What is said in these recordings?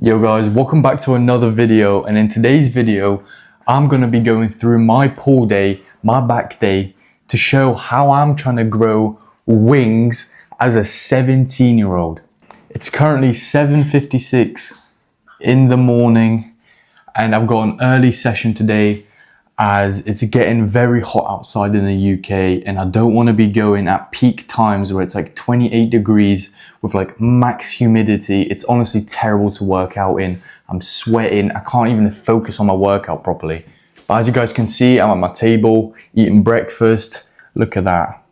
Yo guys, welcome back to another video, and in today's video I'm going to be going through my pull day, my back day, to show how I'm trying to grow wings as a 17-year-old. It's currently 7:56 in the morning and I've got an early session today as it's getting very hot outside in the UK and I don't want to be going at peak times where it's like 28 degrees with like max humidity. It's honestly terrible to work out in. I'm sweating, I can't even focus on my workout properly. But as you guys can see, I'm at my table eating breakfast. Look at that.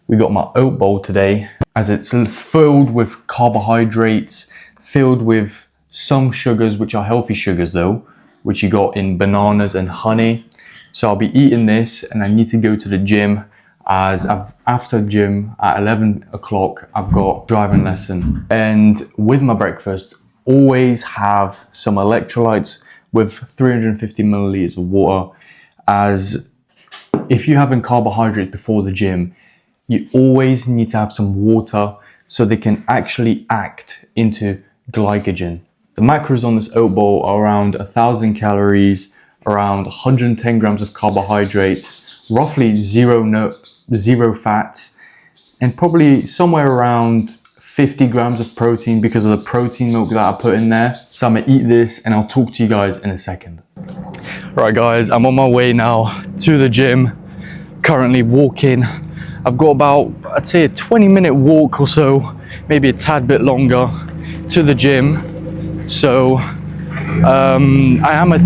We got my oat bowl today as it's filled with carbohydrates, filled with some sugars, which are healthy sugars though, which you got in bananas and honey. So I'll be eating this and I need to go to the gym as after gym at 11 o'clock, I've got driving lesson. And with my breakfast, always have some electrolytes with 350 milliliters of water, as if you're having carbohydrates before the gym, you always need to have some water so they can actually act into glycogen. The macros on this oat bowl are around 1,000 calories, around 110 grams of carbohydrates, roughly zero fats, and probably somewhere around 50 grams of protein because of the protein milk that I put in there. So I'm gonna eat this and I'll talk to you guys in a second. Right guys, I'm on my way now to the gym, currently walking. I've got about, I'd say a 20-minute walk or so, maybe a tad bit longer to the gym. So I am a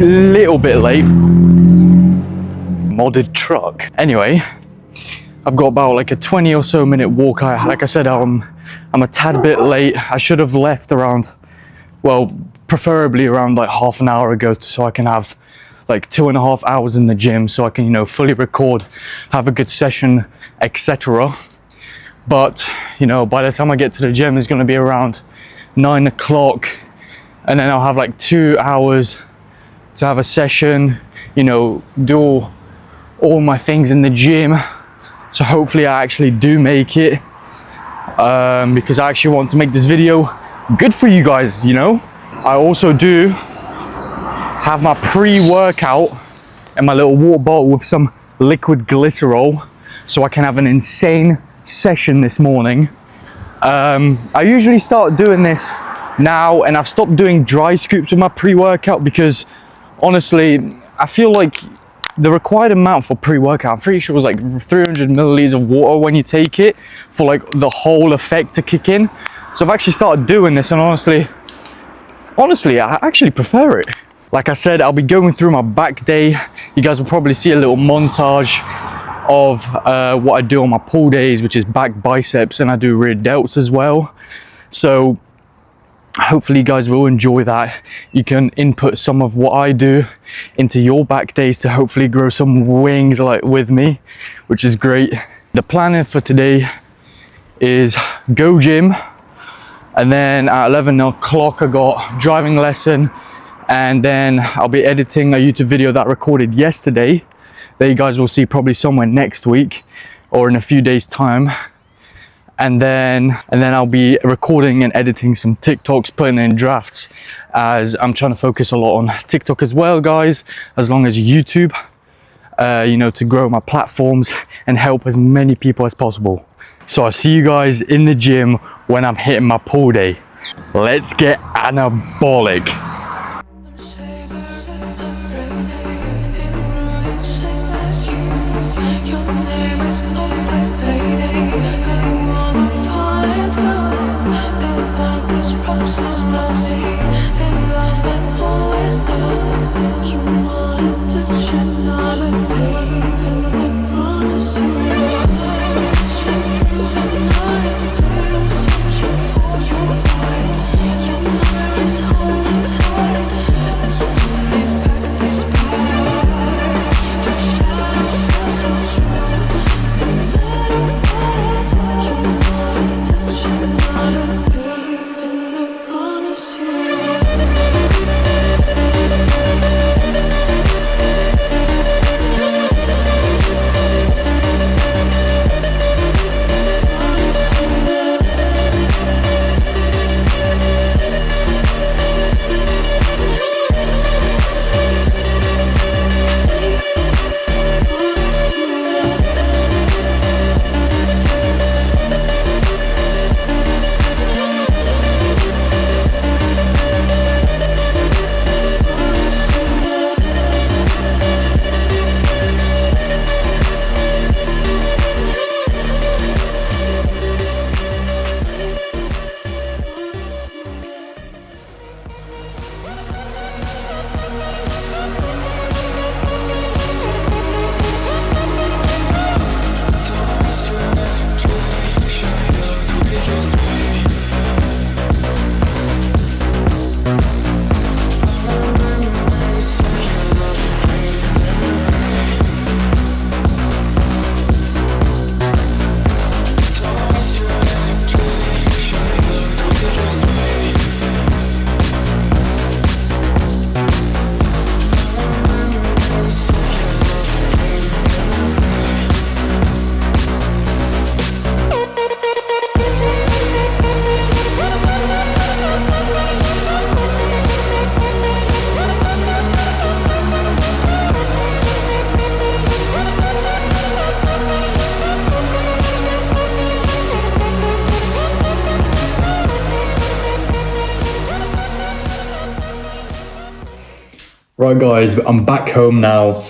little bit late. Modded truck. Anyway, I've got about like a 20 or so minute walk. Like I said, I'm a tad bit late. I should have left around, well, preferably around like half an hour ago so I can have like 2.5 hours in the gym so I can, you know, fully record, have a good session, etc. But, you know, by the time I get to the gym, it's going to be around 9 o'clock. And then I'll have like 2 hours to have a session, you know, do all my things in the gym. So hopefully I actually do make it, because I actually want to make this video good for you guys, you know. I also do have my pre-workout and my little water bottle with some liquid glycerol so I can have an insane session this morning. I usually start doing this now, and I've stopped doing dry scoops with my pre-workout because honestly I feel like the required amount for pre-workout, I'm pretty sure it was like 300 milliliters of water when you take it for like the whole effect to kick in. So I've actually started doing this and honestly I actually prefer it. Like I said, I'll be going through my back day. You guys will probably see a little montage of what I do on my pull days, which is back, biceps, and I do rear delts as well. So hopefully you guys will enjoy that. You can input some of what I do into your back days to hopefully grow some wings like with me, which is great. The plan for today is go gym, and then at 11 o'clock I got driving lesson, and then I'll be editing a YouTube video that I recorded yesterday that you guys will see probably somewhere next week or in a few days time. And then I'll be recording and editing some TikToks, putting in drafts, as I'm trying to focus a lot on TikTok as well, guys, as long as YouTube, you know, to grow my platforms and help as many people as possible. So I'll see you guys in the gym when I'm hitting my pull day. Let's get anabolic. Promise you. Right guys, I'm back home now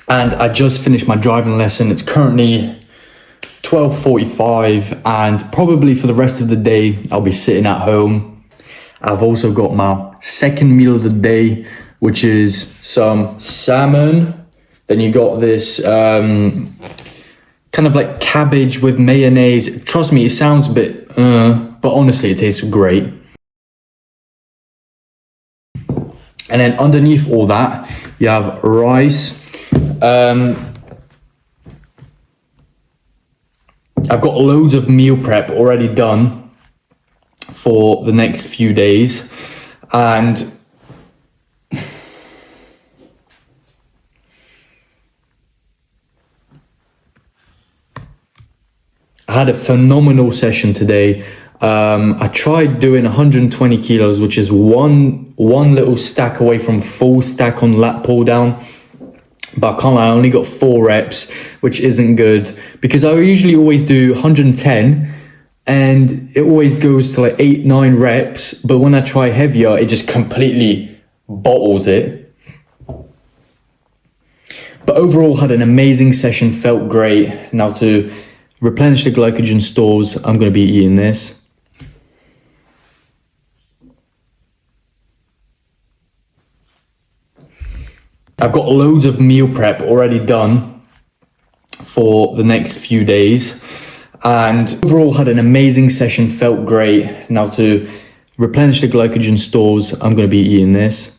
and I just finished my driving lesson. It's currently 12:45 and probably for the rest of the day I'll be sitting at home. I've also got my second meal of the day, which is some salmon. Then you got this kind of like cabbage with mayonnaise. Trust me, it sounds a bit but honestly it tastes great. And then underneath all that, you have rice. I've got loads of meal prep already done for the next few days. And I had a phenomenal session today. I tried doing 120 kilos, which is one little stack away from full stack on lat pull down. But I can't lie, I only got 4 reps, which isn't good because I usually always do 110 and it always goes to like 8-9 reps. But when I try heavier, it just completely bottles it. But overall, had an amazing session, felt great. Now to replenish the glycogen stores, I'm going to be eating this. I've got loads of meal prep already done for the next few days. And overall had an amazing session, felt great. Now to replenish the glycogen stores, I'm going to be eating this.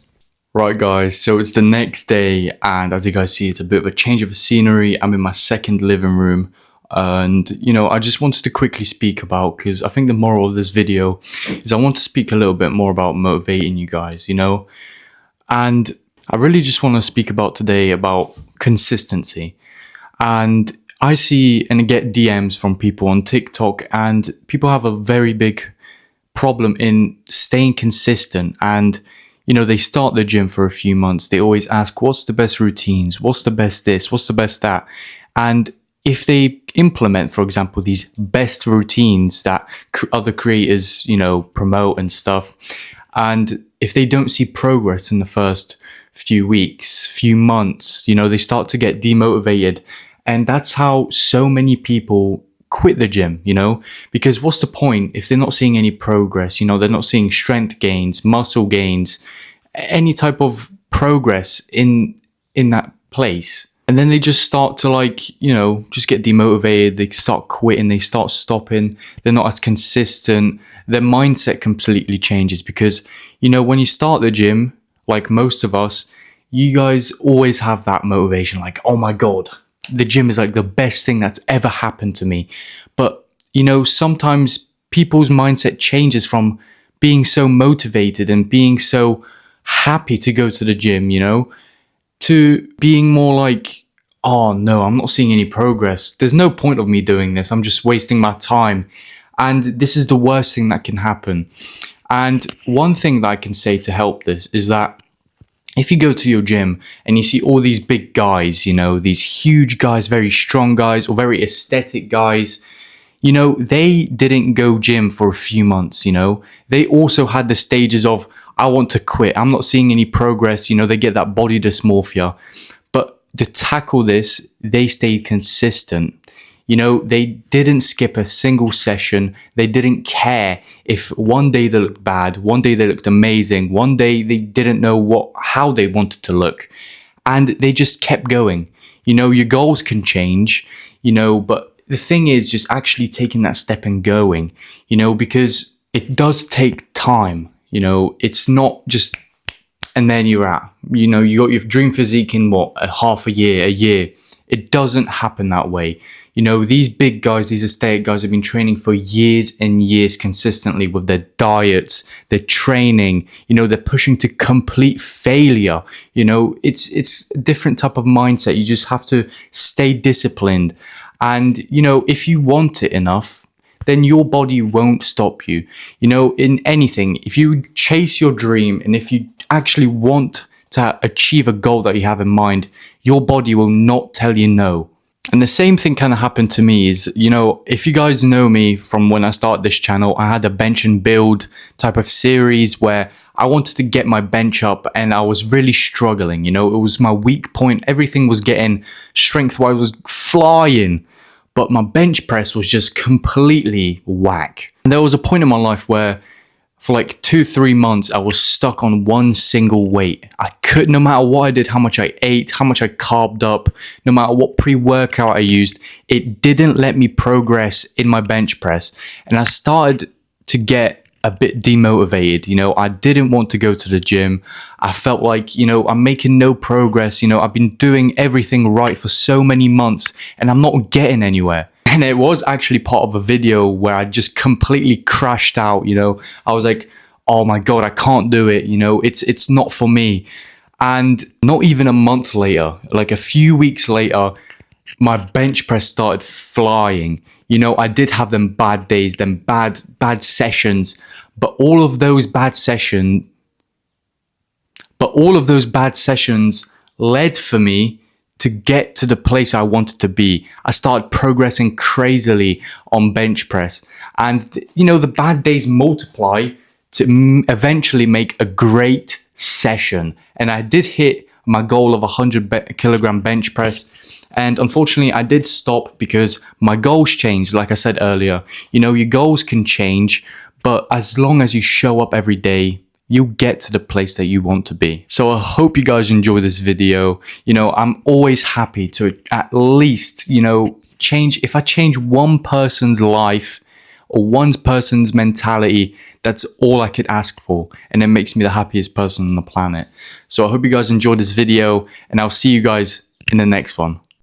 Right guys, so it's the next day and as you guys see, it's a bit of a change of scenery. I'm in my second living room. And you know, I just wanted to quickly speak about, because I think the moral of this video is I want to speak a little bit more about motivating you guys, you know, and I really just want to speak about today about consistency. And I see and get DMs from people on TikTok and people have a very big problem in staying consistent. And you know, they start the gym for a few months, they always ask what's the best routines, what's the best this, what's the best that. And if they implement, for example, these best routines that other creators, you know, promote and stuff, and if they don't see progress in the first few weeks, few months, you know, they start to get demotivated. And that's how so many people quit the gym, you know, because what's the point if they're not seeing any progress? You know, they're not seeing strength gains, muscle gains, any type of progress in that place. And then they just start to, like, you know, just get demotivated. They start quitting, they start stopping. They're not as consistent. Their mindset completely changes because, you know, when you start the gym, like most of us, you guys always have that motivation, like, oh my God, the gym is like the best thing that's ever happened to me. But, you know, sometimes people's mindset changes from being so motivated and being so happy to go to the gym, you know, to being more like, oh no, I'm not seeing any progress. There's no point of me doing this. I'm just wasting my time. And this is the worst thing that can happen. And one thing that I can say to help this is that if you go to your gym and you see all these big guys, you know, these huge guys, very strong guys or very aesthetic guys, you know, they didn't go gym for a few months, you know. They also had the stages of, I want to quit, I'm not seeing any progress, you know, they get that body dysmorphia. But to tackle this, they stayed consistent. You know, they didn't skip a single session. They didn't care if one day they looked bad, one day they looked amazing, one day they didn't know how they wanted to look. And they just kept going. You know, your goals can change, you know, but the thing is just actually taking that step and going, you know, because it does take time, you know, it's not just, and then you're at, you know, you got your dream physique in a half a year. It doesn't happen that way. You know, these big guys, these aesthetic guys have been training for years and years consistently with their diets, their training, you know, they're pushing to complete failure. You know, it's a different type of mindset. You just have to stay disciplined. And, you know, if you want it enough, then your body won't stop you. You know, in anything, if you chase your dream and if you actually want to achieve a goal that you have in mind, your body will not tell you no. And the same thing kind of happened to me is, you know, if you guys know me from when I started this channel, I had a bench and build type of series where I wanted to get my bench up and I was really struggling. You know, it was my weak point. Everything was getting strength-wise was flying, but my bench press was just completely whack. And there was a point in my life where for like 2-3 months, I was stuck on one single weight. I could, no matter what I did, how much I ate, how much I carved up, no matter what pre-workout I used, it didn't let me progress in my bench press. And I started to get a bit demotivated. You know, I didn't want to go to the gym. I felt like, you know, I'm making no progress. You know, I've been doing everything right for so many months and I'm not getting anywhere. And it was actually part of a video where I just completely crashed out, you know. I was like, oh my God, I can't do it, you know, it's not for me. And not even a month later, like a few weeks later, my bench press started flying. You know, I did have them bad days, them bad sessions, but all of those bad sessions led for me to get to the place I wanted to be. I started progressing crazily on bench press. And, you know, the bad days multiply to eventually make a great session. And I did hit my goal of 100 kilogram bench press. And unfortunately, I did stop because my goals changed. Like I said earlier, you know, your goals can change, but as long as you show up every day, you get to the place that you want to be. So I hope you guys enjoy this video. You know, I'm always happy to at least, you know, change. If I change one person's life or one person's mentality, that's all I could ask for. And it makes me the happiest person on the planet. So I hope you guys enjoyed this video and I'll see you guys in the next one.